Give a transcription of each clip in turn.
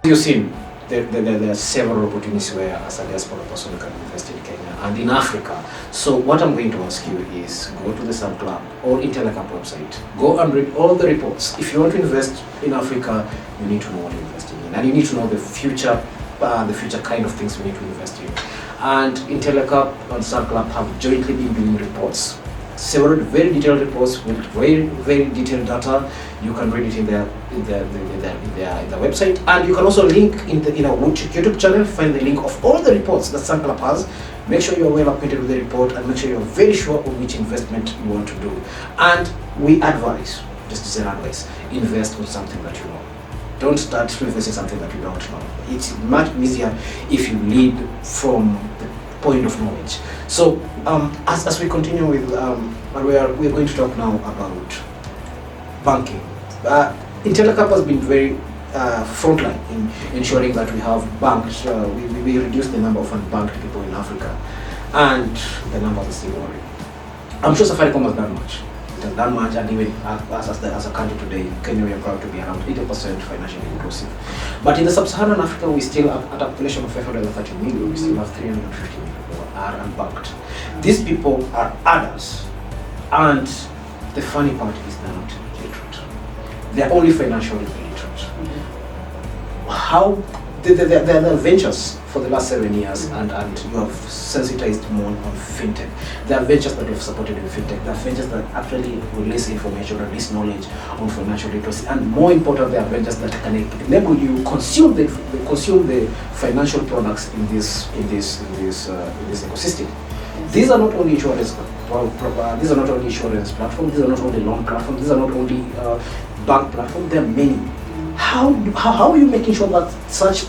You've seen there are several opportunities where as a diaspora person you can invest in Kenya and in Africa. So what I'm going to ask you is go to the Sankalp or Intellecap website. Go and read all the reports. If you want to invest in Africa, you need to know what you're investing in. And you need to know the future kind of things we need to invest in. And Intellecap and Sankalp have jointly been doing reports. Several very detailed reports with very detailed data. You can read it in their website, and you can also link in our YouTube channel. Find the link of all the reports that Sankalp has. Make sure you are well acquainted with the report, and make sure you are very sure of which investment you want to do. And we advise, just as an advice, invest on something that you know. Don't start to invest in something that you don't know. It's much easier if you lead from the point of knowledge. So as we continue with Arielle, we're going to talk now about banking. Intellecap has been very frontline in ensuring that we have banks. We reduce the number of unbanked people in Africa, and the numbers are still growing. I'm sure Safaricom has done much. It has done much, and even as a country today, Kenya, we are proud to be around 80% financially inclusive. But in the sub-Saharan Africa, we still have, at a population of 530 million, we still have 350 million people are unbanked. These people are adults, and the funny part is they're not literate. They're only financially illiterate. How there are ventures for the last 7 years, and you have sensitized more on fintech. There are ventures that we have supported in fintech. There are ventures that actually release information, release knowledge on financial literacy, and more important, there are ventures that can enable you consume the financial products in this ecosystem. These are not only insurance platforms. These are not only loan platforms. These are not only bank platforms. There are many. How are you making sure that such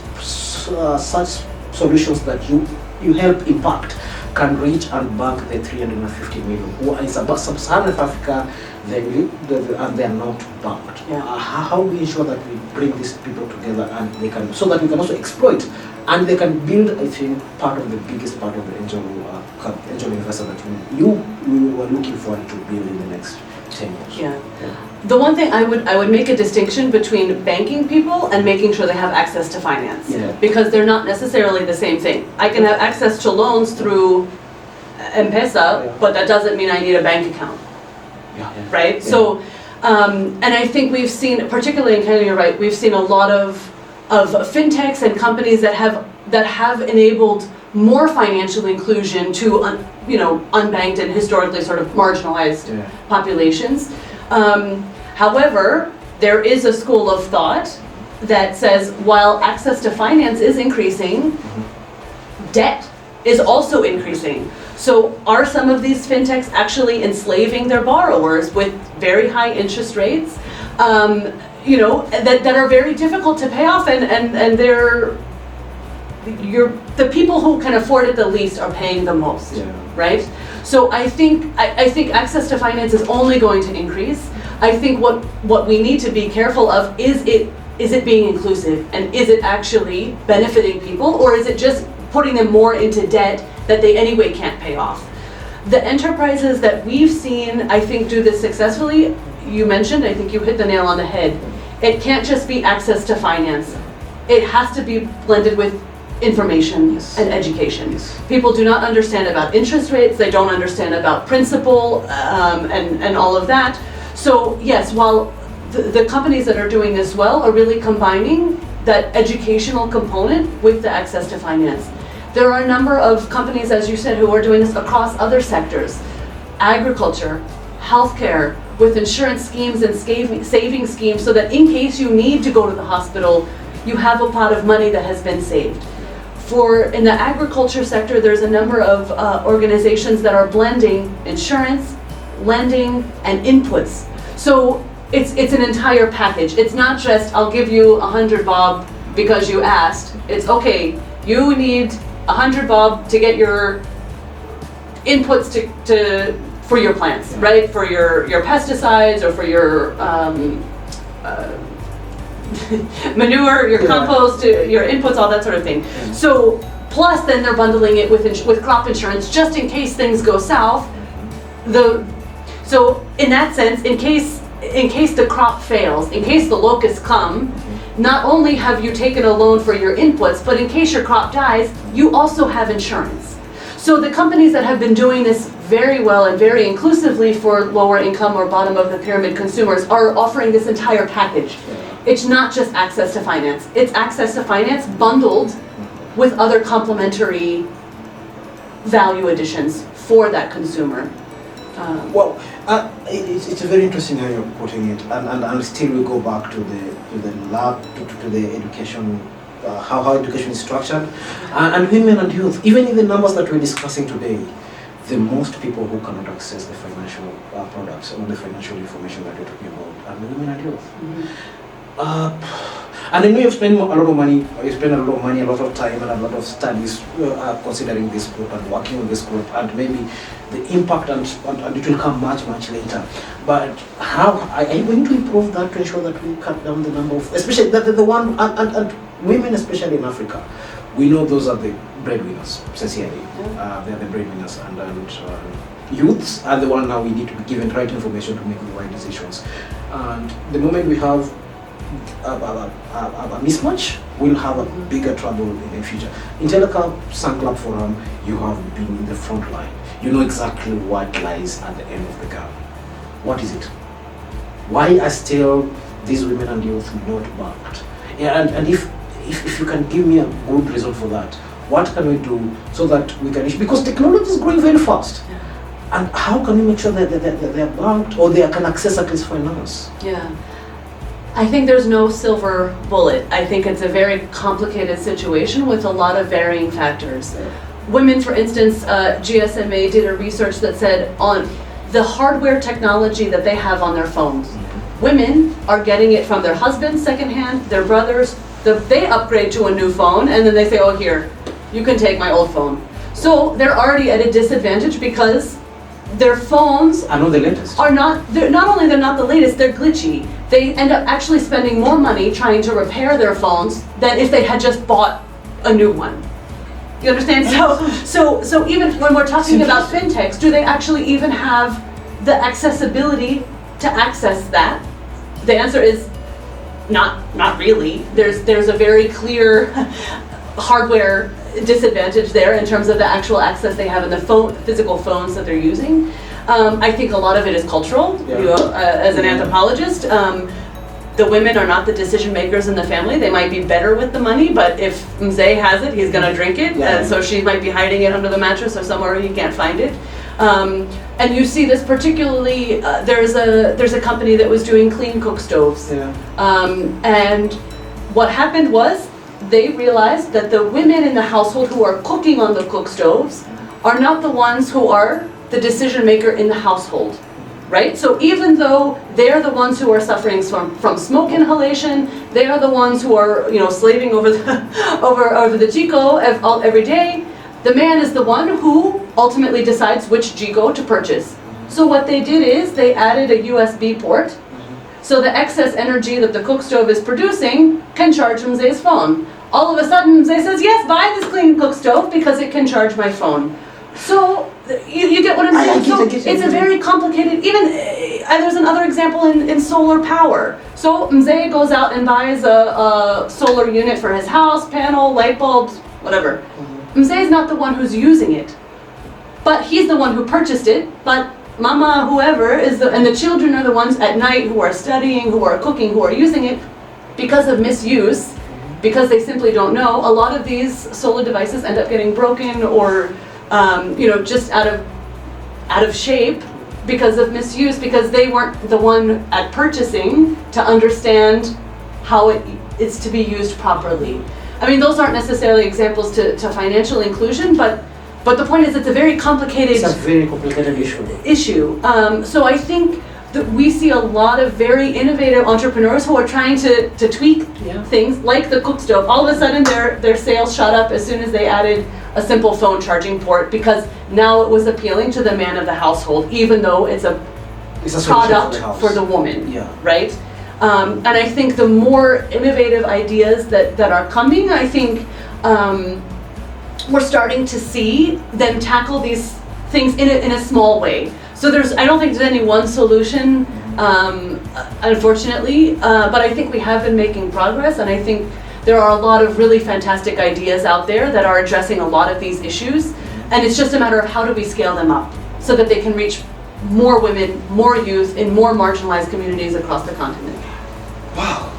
solutions that you help impact can reach and bank the 350 million who are in sub-Saharan Africa and they are not banked? Yeah. How do we ensure that we bring these people together and they can, so that we can also exploit and they can build, I think, part of the biggest part of the angel investor that we were looking forward to build in the next 10 years. Yeah. The one thing I would make a distinction between banking people and making sure they have access to finance, because they're not necessarily the same thing. I can have access to loans through M-Pesa, but that doesn't mean I need a bank account, right? Yeah. So, and I think we've seen, particularly in Kenya, you're right, we've seen a lot of fintechs and companies that have enabled more financial inclusion to unbanked and historically sort of marginalized populations. However, there is a school of thought that says while access to finance is increasing, debt is also increasing. So are some of these fintechs actually enslaving their borrowers with very high interest rates, that are very difficult to pay off, and the people who can afford it the least are paying the most, right? So I think access to finance is only going to increase. I think what we need to be careful of is it being inclusive, and is it actually benefiting people, or is it just putting them more into debt that they anyway can't pay off? The enterprises that we've seen, I think, do this successfully, you mentioned, I think you hit the nail on the head. It can't just be access to finance. It has to be blended with information and education. People do not understand about interest rates, they don't understand about principal and all of that. So yes, while the companies that are doing this well are really combining that educational component with the access to finance. There are a number of companies, as you said, who are doing this across other sectors. Agriculture, healthcare, with insurance schemes and saving schemes, so that in case you need to go to the hospital, you have a pot of money that has been saved. In the agriculture sector, there's a number of organizations that are blending insurance, lending, and inputs. So it's an entire package. It's not just, I'll give you 100 bob because you asked. It's okay, you need 100 bob to get your inputs for your plants, right? For your pesticides, or for your manure, your compost, your inputs, all that sort of thing. So plus then they're bundling it with crop insurance just in case things go south. So in that sense, in case the crop fails, in case the locusts come, not only have you taken a loan for your inputs, but in case your crop dies, you also have insurance. So the companies that have been doing this very well and very inclusively for lower income or bottom of the pyramid consumers are offering this entire package. It's not just access to finance. It's access to finance bundled with other complementary value additions for that consumer. It's very interesting how you're putting it, and still we go back to the lab, to the education, how education is structured, and women and youth. Even in the numbers that we're discussing today, the most people who cannot access the financial products or the financial information that we're talking about are the women and youth. And I know you've spent a lot of money, a lot of time and a lot of studies considering this group and working on this group, and maybe the impact and it will come much later. But how are you going to improve that to ensure that we cut down the number of, especially the one, and women especially in Africa, we know those are the breadwinners, sincerely. They're the breadwinners, and youths are the one now we need to be given right information to make the right decisions. And the moment we have a mismatch, we'll have a bigger trouble in the future. Intellecap, Sankalp Forum, you have been in the front line. You know exactly what lies at the end of the gap. What is it? Why are still these women and youth not backed? And if you can give me a good reason for that, what can we do so that we can, because technology is growing very fast. And how can we make sure that they're banked or they can access at least finance? I think there's no silver bullet. I think it's a very complicated situation with a lot of varying factors. Women, for instance, GSMA did a research that said on the hardware technology that they have on their phones, women are getting it from their husbands secondhand, their brothers, they upgrade to a new phone and then they say, oh here, you can take my old phone. So they're already at a disadvantage because their phones I know the latest. They're not only not the latest, they're glitchy. They end up actually spending more money trying to repair their phones than if they had just bought a new one. You understand? So even when we're talking about fintechs, do they actually even have the accessibility to access that? The answer is not really. There's a very clear hardware disadvantage there in terms of the actual access they have in the physical phones that they're using. I think a lot of it is cultural. You know, as an anthropologist, the women are not the decision makers in the family. They might be better with the money, but if Mzee has it, he's gonna drink it, and so she might be hiding it under the mattress or somewhere he can't find it. And you see this particularly, there's a company that was doing clean cook stoves. And what happened was, they realized that the women in the household who are cooking on the cook stoves are not the ones who are the decision maker in the household, right? So even though they're the ones who are suffering from smoke inhalation, they are the ones who are, you know, slaving over the Chico every day, the man is the one who ultimately decides which Chico to purchase. So what they did is they added a USB port, so the excess energy that the cook stove is producing can charge Mzee's phone. All of a sudden, Mzee says, yes, buy this clean cook stove because it can charge my phone. So, you get what I'm saying? So it's a very complicated, even, there's another example in solar power. So Mzee goes out and buys a solar unit for his house, panel, light bulbs, whatever. Mzee's not the one who's using it, but he's the one who purchased it, but Mama, whoever, and the children are the ones at night who are studying, who are cooking, who are using it because of misuse, because they simply don't know. A lot of these solar devices end up getting broken or, you know, just out of shape because of misuse, because they weren't the one at purchasing to understand how it's to be used properly. I mean, those aren't necessarily examples to financial inclusion, but the point is, it's a very complicated issue. So I think that we see a lot of very innovative entrepreneurs who are trying to tweak things like the cook stove. All of a sudden, their sales shot up as soon as they added a simple phone charging port, because now it was appealing to the man of the household, even though it's a product for the woman, right? And I think the more innovative ideas that are coming, I think we're starting to see them tackle these things in a small way. So I don't think there's any one solution unfortunately, but I think we have been making progress, and I think there are a lot of really fantastic ideas out there that are addressing a lot of these issues, and it's just a matter of how do we scale them up so that they can reach more women, more youth in more marginalized communities across the continent. Wow,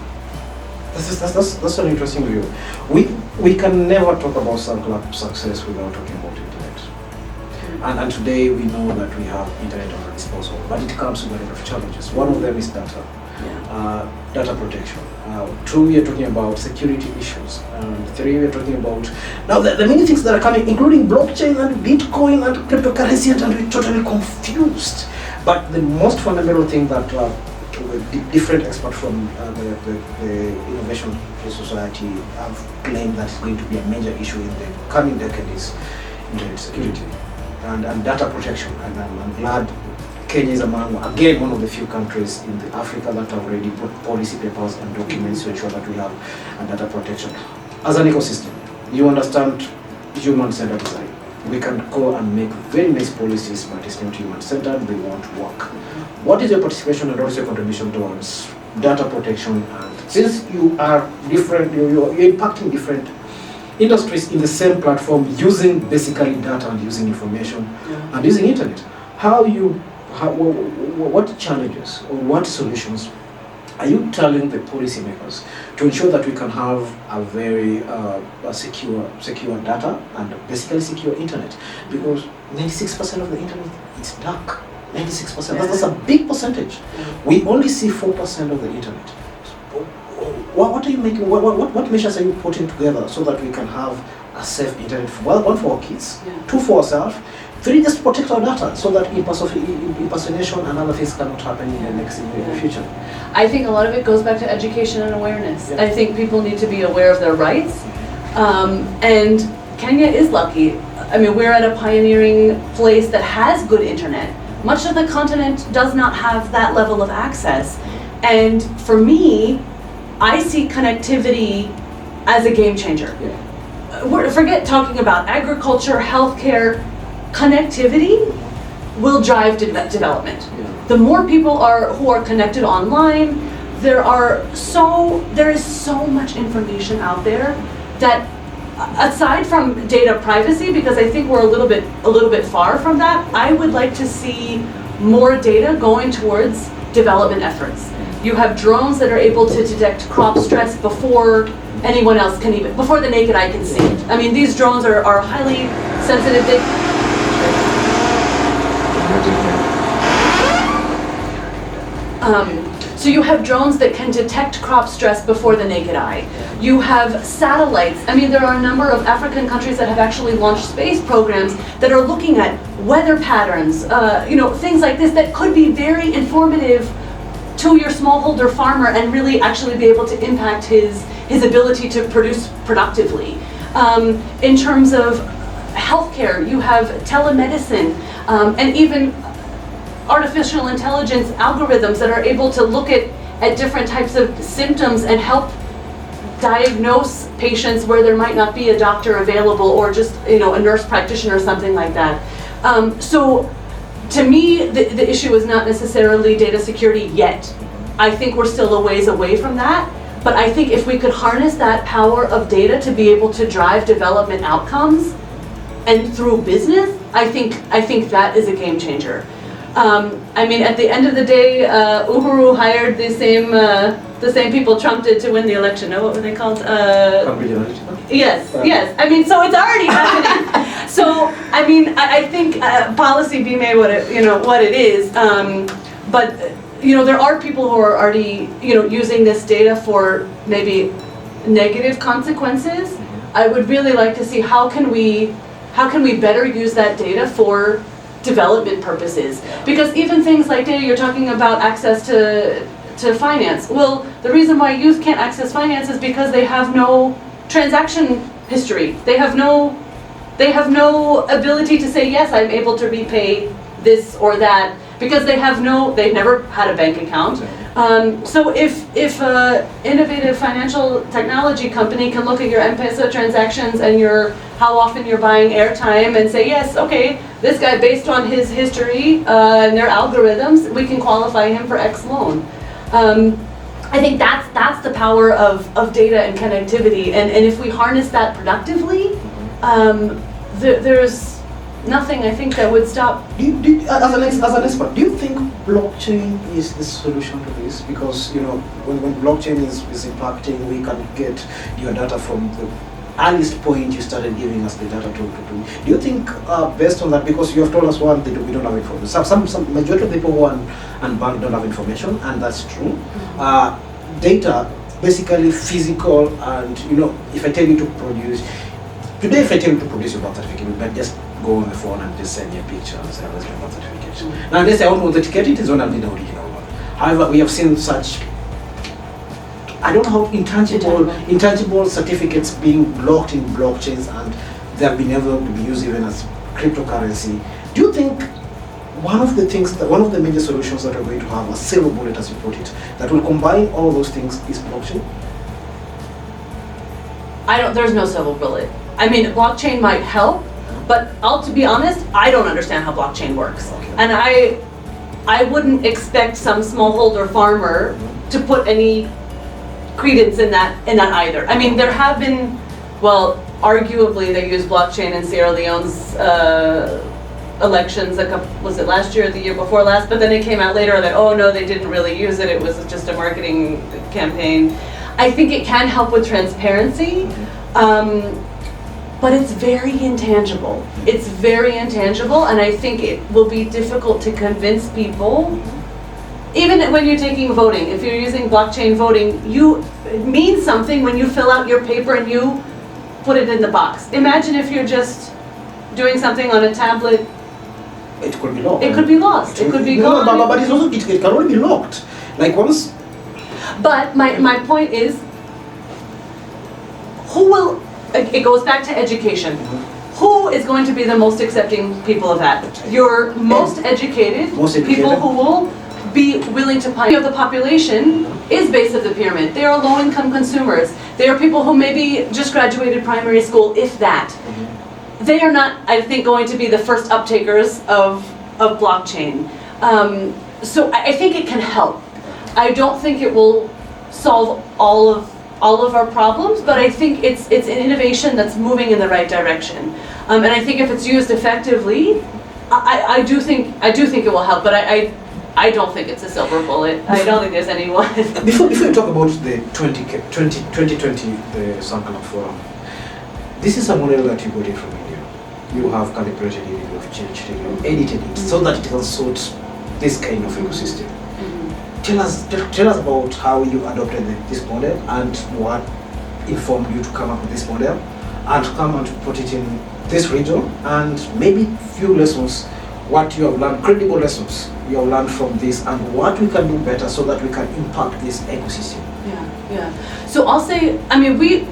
that's an interesting view. We can never talk about Sankalp success without talking about internet. And today we know that we have internet at our disposal, but it comes with a lot of challenges. One of them is data. Data protection. Two, we are talking about security issues. And three, we are talking about now the many things that are coming, including blockchain and Bitcoin and cryptocurrency, and we're totally confused. But the most fundamental thing that different experts from the Innovation Society have claimed that is going to be a major issue in the coming decade is internet security and data protection. And I'm glad Kenya is again one of the few countries in Africa that have already put policy papers and documents to ensure that we have a data protection. As an ecosystem, you understand human-centered design. We can go and make very nice policies, but it's not human-centered, they won't work. What is your participation and also your contribution towards data protection? And since you are different, you're impacting different industries in the same platform using basically data and using information and using internet, what challenges or what solutions are you telling the policymakers to ensure that we can have a very secure data and basically secure internet? Because 96% of the internet is dark. 96%. That's a big percentage. We only see 4% of the internet. What are you making? What measures are you putting together so that we can have a safe internet? One for our kids, two for ourselves. Three, just protect our data so that impersonation and other things cannot happen in the future. I think a lot of it goes back to education and awareness. I think people need to be aware of their rights. And Kenya is lucky. I mean, we're at a pioneering place that has good internet. Much of the continent does not have that level of access. And for me, I see connectivity as a game changer. Forget talking about agriculture, healthcare. Connectivity will drive development. The more people who are connected online, there is so much information out there that, aside from data privacy, because I think we're a little bit far from that, I would like to see more data going towards development efforts. You have drones that are able to detect crop stress before anyone else can before the naked eye can see it. I mean, these drones are highly sensitive. So you have drones that can detect crop stress before the naked eye. You have satellites. I mean, there are a number of African countries that have actually launched space programs that are looking at weather patterns, things like this that could be very informative to your smallholder farmer and really actually be able to impact his ability to produce productively. In terms of healthcare, you have telemedicine, and even artificial intelligence algorithms that are able to look at different types of symptoms and help diagnose patients where there might not be a doctor available or just a nurse practitioner or something like that. So to me, the issue is not necessarily data security yet. I think we're still a ways away from that. But I think if we could harness that power of data to be able to drive development outcomes and through business, I think that is a game changer. I mean, at the end of the day, Uhuru hired the same people Trump did to win the election. No, what were they called? Yes. I mean, so it's already happening. So I mean, I think policy be made what it is. But there are people who are already using this data for maybe negative consequences. I would really like to see how can we better use that data for development purposes, because even things like data, you're talking about access to finance. Well, the reason why youth can't access finance is because they have no transaction history. They have no ability to say, yes, I'm able to repay this or that. because they've never had a bank account. So if a innovative financial technology company can look at your M-Pesa transactions and how often you're buying airtime and say, yes, okay, this guy, based on his history and their algorithms, we can qualify him for X loan. I think that's the power of data and connectivity, and if we harness that productively, there's nothing I think that would stop. As an expert, do you think blockchain is the solution to this? Because when blockchain is impacting, we can get your data from the earliest point you started giving us the data to. Do you think based on that, because you have told us one that we don't have information, some majority of people who are unbanked don't have information, and that's true. Data, basically physical, and if I tell you to produce today, if I tell you to produce your birth certificate, you might just go on the phone and just send me a picture and say, "Where's my birth certificate?" Now, unless I want to authenticate it, it's going to be the original one. However, we have seen such, I don't know how intangible certificates being blocked in blockchains, and they have been able to be used even as cryptocurrency. Do you think one of the major solutions that are going to have a silver bullet, as you put it, that will combine all those things is blockchain? There's no silver bullet. I mean, blockchain might help, but to be honest, I don't understand how blockchain works. Okay. And I wouldn't expect some smallholder farmer to put any credence in that either. I mean, there have been, arguably they used blockchain in Sierra Leone's elections was it last year or the year before last, but then it came out later that, oh no, they didn't really use it, it was just a marketing campaign. I think it can help with transparency, but it's very intangible. It's very intangible, and I think it will be difficult to convince people. Even when you're taking voting, if you're using blockchain voting, it means something when you fill out your paper and you put it in the box. Imagine if you're just doing something on a tablet. It could be locked. It could be lost. It could be gone. But it's also, it can only be locked. Like once. But my point is, it goes back to education. Who is going to be the most accepting people of that? Your most educated people who will be willing to pay. The population is base of the pyramid. They are low-income consumers. They are people who maybe just graduated primary school, if that. They are not, I think, going to be the first uptakers of blockchain. So I think it can help. I don't think it will solve all of our problems, but I think it's an innovation that's moving in the right direction. And I think if it's used effectively, I do think it will help. But I don't think it's a silver bullet. I don't think there's anyone. Before you talk about the 2020, the Sankalp Forum, this is a model that you got it from India. You have calibrated it, you have changed it, you have edited it so that it can suit this kind of ecosystem. Tell us about how you adopted this model and what informed you to come up with this model and come and put it in this region, and maybe few lessons, what you have learned, credible lessons you have learned from this, and what we can do better so that we can impact this ecosystem. Yeah. So I'll say, I mean, we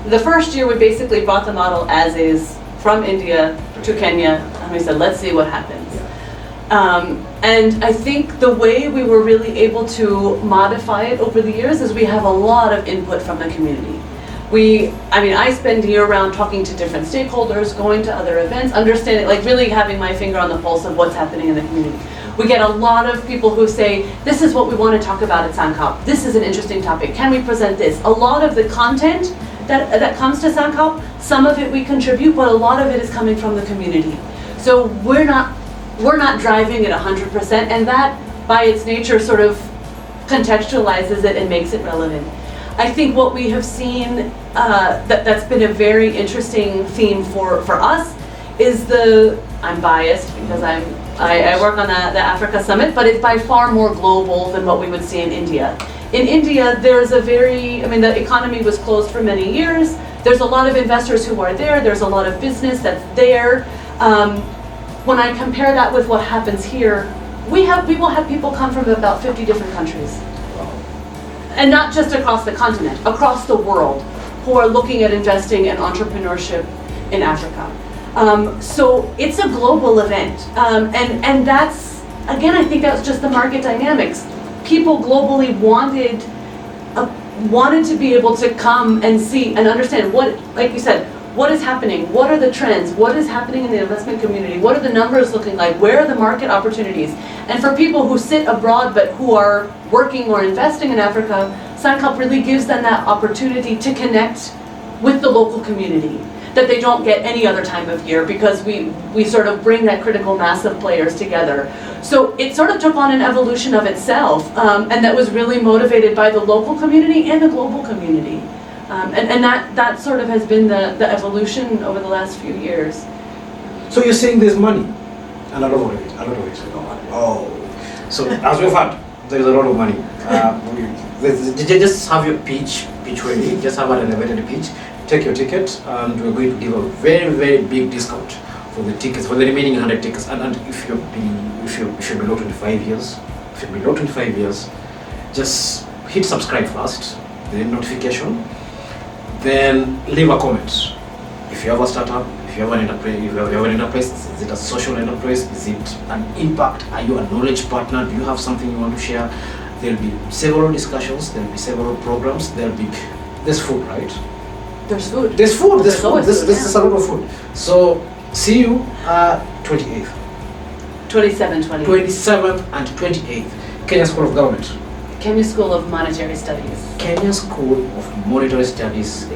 the first year we basically brought the model as is from India to Kenya, and we said, let's see what happens. And I think the way we were really able to modify it over the years is we have a lot of input from the community. I spend year-round talking to different stakeholders, going to other events, understanding, like really having my finger on the pulse of what's happening in the community. We get a lot of people who say, this is what we want to talk about at Sankalp. This is an interesting topic. Can we present this? A lot of the content that comes to Sankalp, some of it we contribute, but a lot of it is coming from the community. So we're not driving it 100%, and that by its nature sort of contextualizes it and makes it relevant. I think what we have seen that's been a very interesting theme for us is I'm biased because I work on the Africa Summit, but it's by far more global than what we would see in India. In India, there's the economy was closed for many years. There's a lot of investors who are there. There's a lot of business that's there. When I compare that with what happens here, we will have people come from about 50 different countries. And not just across the continent, across the world, who are looking at investing and entrepreneurship in Africa. So it's a global event, and that's, again, I think that's just the market dynamics. People globally wanted to be able to come and see and understand what, like you said, what is happening, what are the trends, what is happening in the investment community, what are the numbers looking like, where are the market opportunities. And for people who sit abroad but who are working or investing in Africa, Sankalp really gives them that opportunity to connect with the local community that they don't get any other time of year, because we sort of bring that critical mass of players together. So it sort of took on an evolution of itself, and that was really motivated by the local community and the global community. And that sort of has been the evolution over the last few years. So you're saying there's money? A lot of it. Oh. So as we've had, there's a lot of money. Just have your pitch ready, just have an elevated pitch, take your ticket, and we're going to give a very, very big discount for the tickets, for the remaining 100 tickets. And if you're below 25 years, just hit subscribe first, then notification, then leave a comment. If you have a startup, if you have an enterprise, is it a social enterprise? Is it an impact? Are you a knowledge partner? Do you have something you want to share? There'll be several discussions, there'll be several programs, there's food, right? There's food. There's food. There's a lot of food. So see you 28th. 27th and 28th. Kenya School of Government. Kenya School of Monetary Studies. Kenya School of Monetary Studies,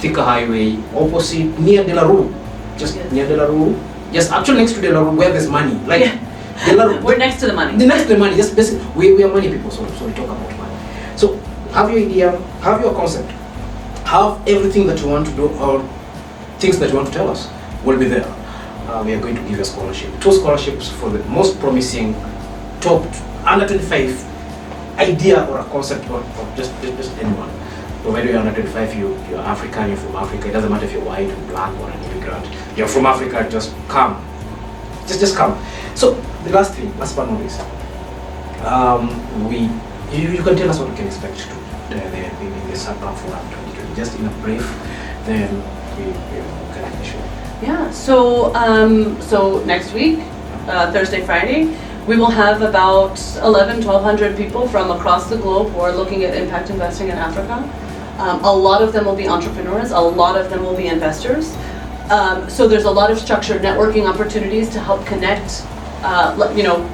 Thika Highway, opposite, near De La Rue. Just near De La Rue. Just actually next to De La Rue, where there's money. Like, De La Rue. We're next to the money. Next to the money. Just basically, we are money people, so we talk about money. So have your idea, have your concept, have everything that you want to do, or things that you want to tell us will be there. We are going to give you a scholarship. 2 scholarships for the most promising top under 25 idea or a concept, or just anyone. Provided you're under 25, you're African, you're from Africa. It doesn't matter if you're white or black or an immigrant. You're from Africa, just come. Just come. So the last but not least, you can tell us what we can expect to the Sankalp Forum 2020, just in a brief, then we can actually. Yeah, so next week, Thursday, Friday, we will have about 1,200 people from across the globe who are looking at impact investing in Africa. A lot of them will be entrepreneurs, a lot of them will be investors. So there's a lot of structured networking opportunities to help connect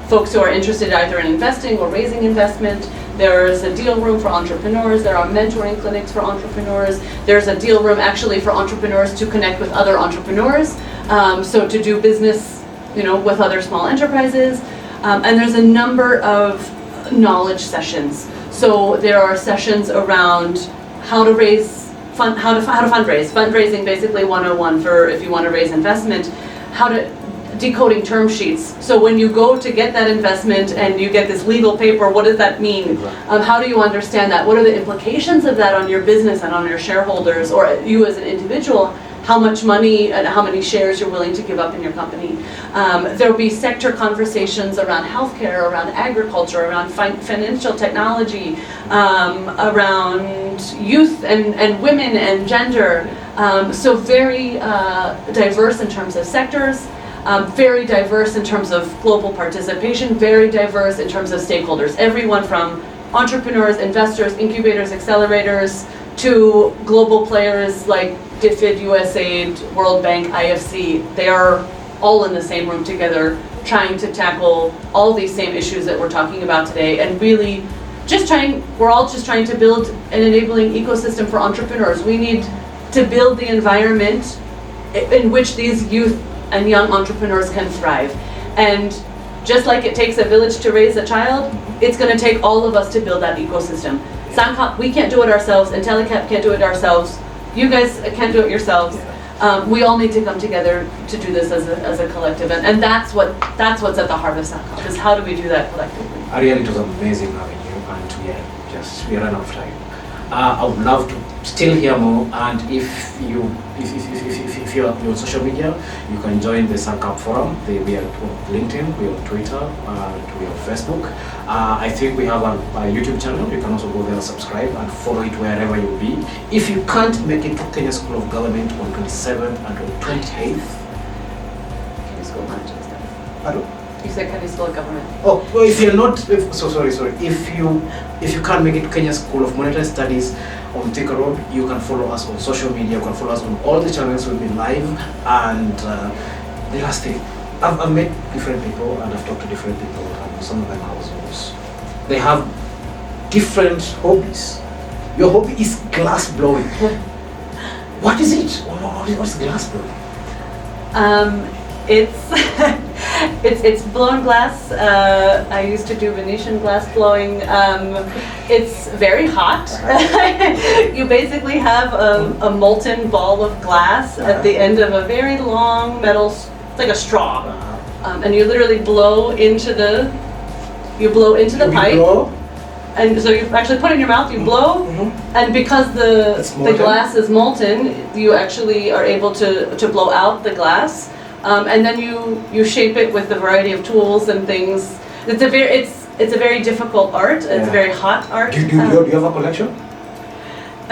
folks who are interested either in investing or raising investment. There's a deal room for entrepreneurs. There are mentoring clinics for entrepreneurs. There's a deal room actually for entrepreneurs to connect with other entrepreneurs. So to do business, with other small enterprises. And there's a number of knowledge sessions. So there are sessions around how to fundraise. Fundraising basically 101 for if you want to raise investment. Decoding term sheets. So when you go to get that investment and you get this legal paper, what does that mean? How do you understand that? What are the implications of that on your business and on your shareholders, or you as an individual? How much money and how many shares you're willing to give up in your company. There will be sector conversations around healthcare, around agriculture, around financial technology, around youth and women and gender. So very diverse in terms of sectors. Very diverse in terms of global participation, very diverse in terms of stakeholders. Everyone from entrepreneurs, investors, incubators, accelerators, to global players like DFID, USAID, World Bank, IFC. They are all in the same room together, trying to tackle all these same issues that we're talking about today, and really we're all just trying to build an enabling ecosystem for entrepreneurs. We need to build the environment in which these youth and young entrepreneurs can thrive. And just like it takes a village to raise a child, it's going to take all of us to build that ecosystem. Sankalp, we can't do it ourselves. Intellecap can't do it ourselves. You guys can't do it yourselves. We all need to come together to do this as a collective, and that's what's at the heart of Sankalp, is how do we do that collectively? Arielle, it was amazing having you, and we are running out of time. I would love to still hear more, and if you're on social media, you can join the Sankalp Forum. We are on LinkedIn, we are on Twitter, we are on Facebook. I think we have a YouTube channel. You can also go there and subscribe and follow it wherever you be. If you can't make it to Kenya School of Government on 27th and on 28th, school monetary studies? Pardon? You said Kenya School of Government. Oh, well, if you're not, sorry. If you can't make it to Kenya School of Monetary Studies on Thika Road, you can follow us on social media. You can follow us on all the channels. We'll be live. And the last thing, I've met different people and I've talked to different people. And some of them households. They have different hobbies. Your hobby is glass blowing. What is it? What's glass blowing? It's blown glass. I used to do Venetian glass blowing. It's very hot. You basically have a molten ball of glass at the end of a very long metal, it's like a straw, and you literally blow into the pipe. Blow? And so you actually put it in your mouth, you blow, and because the glass is molten, you actually are able to blow out the glass, and then you shape it with a variety of tools and things. It's a very difficult art. It's a very hot art. Do you have a collection?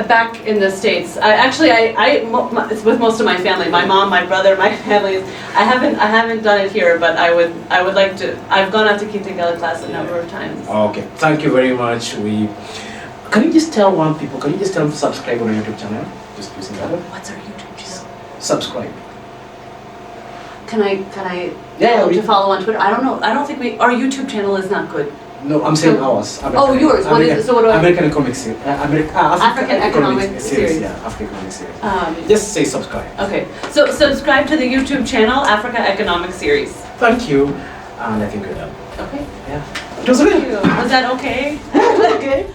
Back in the States, it's with most of my family, my mom, my brother, my family. I haven't done it here, but I would like to. I've gone out to Kitigala class a number of times. Okay, thank you very much. Can you just tell Can you just tell them to subscribe on our YouTube channel? Just using that one. What's our YouTube channel? Subscribe. Can I to follow on Twitter? I don't know. I don't think our YouTube channel is not good. No, I'm saying ours. Yours. What is it? So what do I? American Economic Series. African Economic Series. Yeah, African Economic Series. Just say subscribe. Okay, so subscribe to the YouTube channel, Africa Economic Series. Thank you, and I think we're done. Okay. Yeah. It was Thank you. Was that okay? Okay.